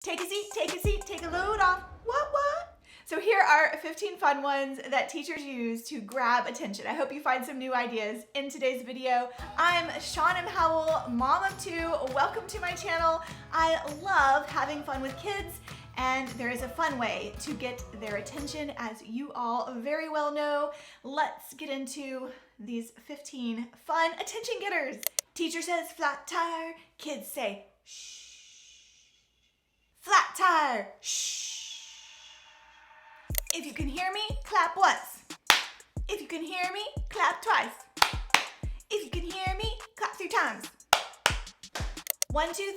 Take a seat, take a seat, take a load off. What? So here are 15 fun ones that teachers use to grab attention. I hope you find some new ideas in today's video. I'm ShawnMHowell, mom of two. Welcome to my channel. I love having fun with kids, and there is a fun way to get their attention, as you all very well know. Let's get into these 15 fun attention getters. Teacher says flat tire, kids say shh. Flat tire, shh. If you can hear me, clap once. If you can hear me, clap twice. If you can hear me, clap 3 times. 1, 2, 3,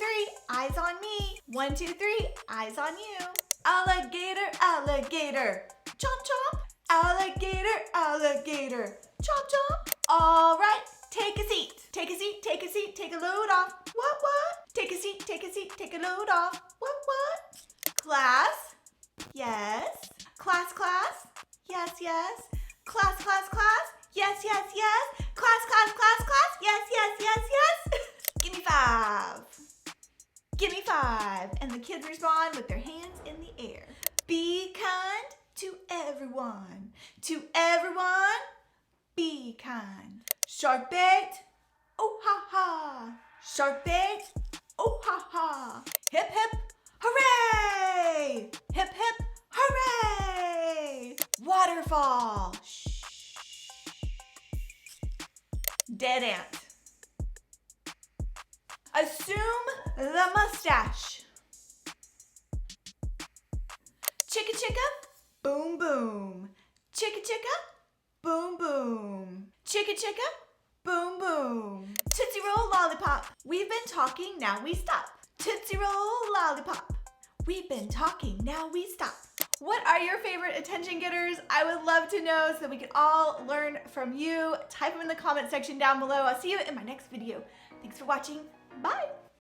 eyes on me. 1, 2, 3, eyes on you. Alligator, alligator, chomp chomp. Alligator, alligator, chomp chomp. All right, take a seat. Take a seat, take a seat, take a load off. What? Take a seat, take a seat, take a load off. What? Class, yes. Class, yes. Class, yes. Class, yes. Give me 5. Give me 5. And the kids respond with their hands in the air. Be kind to everyone. To everyone, be kind. Shark bait, oh ha. Shark bait, oh ha. Hip hip, hooray! Hip hip, hooray! Waterfall, shh. Dead ant. Assume the mustache. Chicka chicka, boom boom. Chicka chicka, boom boom. Chicka chicka, boom boom. Tootsie roll lollipop. We've been talking, now we stop. Tootsie roll lollipop. We've been talking, now we stop. What are your favorite attention getters? I would love to know so that we can all learn from you. Type them in the comment section down below. I'll see you in my next video. Thanks for watching. Bye.